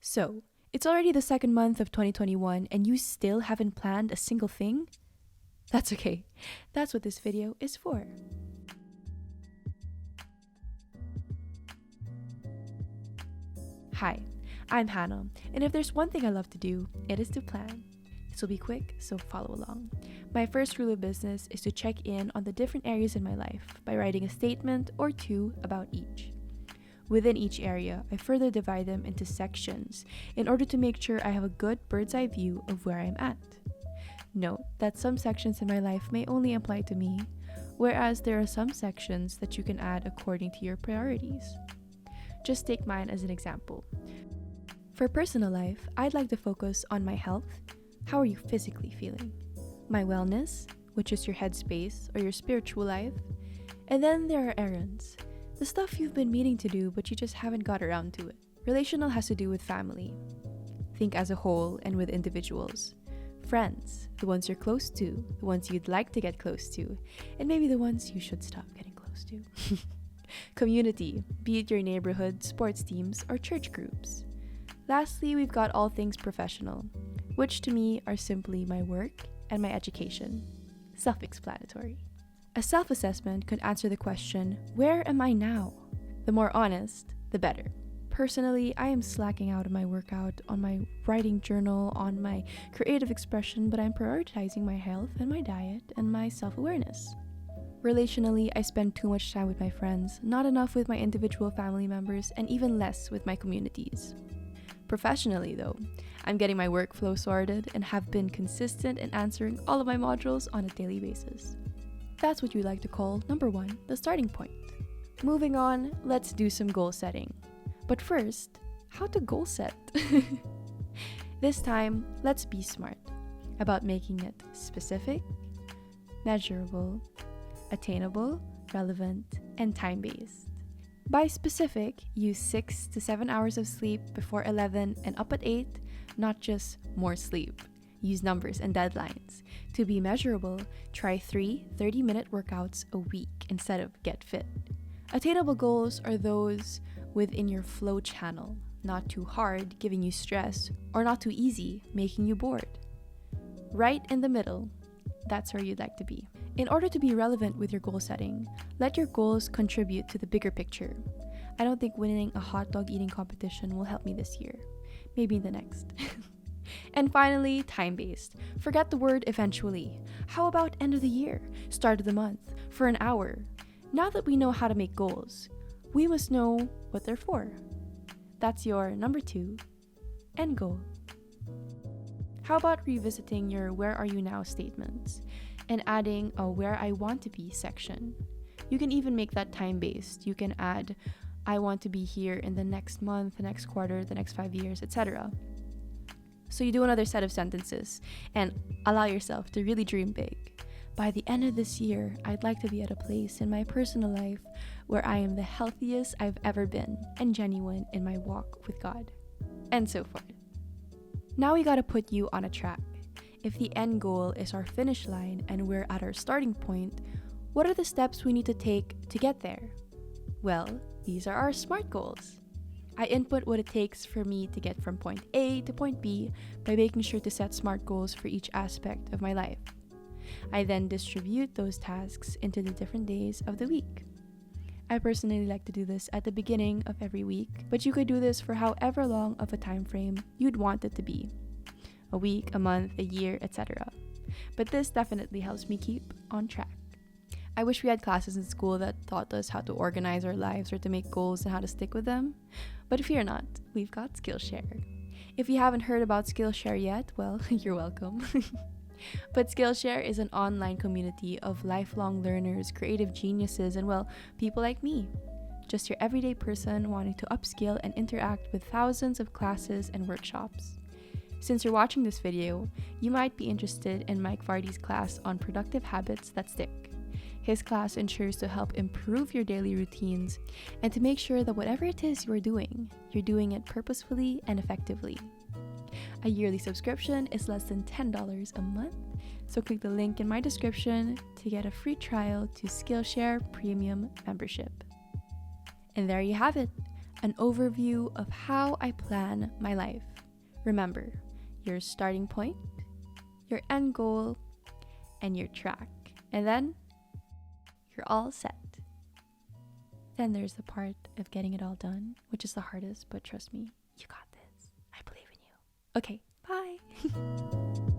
So, it's already the second month of 2021 and you still haven't planned a single thing? That's okay. That's what this video is for. Hi, I'm Hannah, and if there's one thing I love to do, it is to plan. This will be quick, so follow along. My first rule of business is to check in on the different areas in my life by writing a statement or two about each. Within each area, I further divide them into sections in order to make sure I have a good bird's eye view of where I'm at. Note that some sections in my life may only apply to me, whereas there are some sections that you can add according to your priorities. Just take mine as an example. For personal life, I'd like to focus on my health. How are you physically feeling? My wellness, which is your headspace or your spiritual life. And then there are errands. The stuff you've been meaning to do but you just haven't got around to it. Relational has to do with family. Think as a whole and with individuals. Friends, the ones you're close to, the ones you'd like to get close to, and maybe the ones you should stop getting close to. Community, be it your neighborhood, sports teams, or church groups. Lastly, we've got all things professional, which to me are simply my work and my education. Self-explanatory. A self-assessment could answer the question, where am I now? The more honest, the better. Personally, I am slacking out on my workout, on my writing journal, on my creative expression, but I'm prioritizing my health and my diet and my self-awareness. Relationally, I spend too much time with my friends, not enough with my individual family members, and even less with my communities. Professionally, though, I'm getting my workflow sorted and have been consistent in answering all of my modules on a daily basis. That's what you like to call, number 1, the starting point. Moving on, let's do some goal setting. But first, how to goal set? This time, let's be smart about making it specific, measurable, attainable, relevant, and time-based. By specific, use 6 to 7 hours of sleep before 11 and up at 8, not just more sleep. Use numbers and deadlines. To be measurable, try 3 30-minute workouts a week instead of get fit. Attainable goals are those within your flow channel, not too hard, giving you stress, or not too easy, making you bored. Right in the middle, that's where you'd like to be. In order to be relevant with your goal setting, let your goals contribute to the bigger picture. I don't think winning a hot dog eating competition will help me this year. Maybe the next. And finally, time-based. Forget the word eventually. How about end of the year, start of the month, for an hour? Now that we know how to make goals, we must know what they're for. That's your number 2, end goal. How about revisiting your where are you now statements and adding a where I want to be section? You can even make that time-based. You can add I want to be here in the next month, the next quarter, the next 5 years, etc. So you do another set of sentences and allow yourself to really dream big. By the end of this year, I'd like to be at a place in my personal life where I am the healthiest I've ever been and genuine in my walk with God, and so forth. Now we gotta put you on a track. If the end goal is our finish line and we're at our starting point, what are the steps we need to take to get there? Well, these are our SMART goals. I input what it takes for me to get from point A to point B by making sure to set SMART goals for each aspect of my life. I then distribute those tasks into the different days of the week. I personally like to do this at the beginning of every week, but you could do this for however long of a time frame you'd want it to be. A week, a month, a year, etc. But this definitely helps me keep on track. I wish we had classes in school that taught us how to organize our lives or to make goals and how to stick with them. But fear not, we've got Skillshare. If you haven't heard about Skillshare yet, well, you're welcome. But Skillshare is an online community of lifelong learners, creative geniuses, and well, people like me. Just your everyday person wanting to upskill and interact with thousands of classes and workshops. Since you're watching this video, you might be interested in Mike Vardy's class on productive habits that stick. His class ensures to help improve your daily routines and to make sure that whatever it is you're doing it purposefully and effectively. A yearly subscription is less than $10 a month, so click the link in my description to get a free trial to Skillshare Premium membership. And there you have it, an overview of how I plan my life. Remember, your starting point, your end goal, and your track. And then you're all set. Then there's the part of getting it all done, which is the hardest, but trust me, you got this. I believe in you. Okay, bye.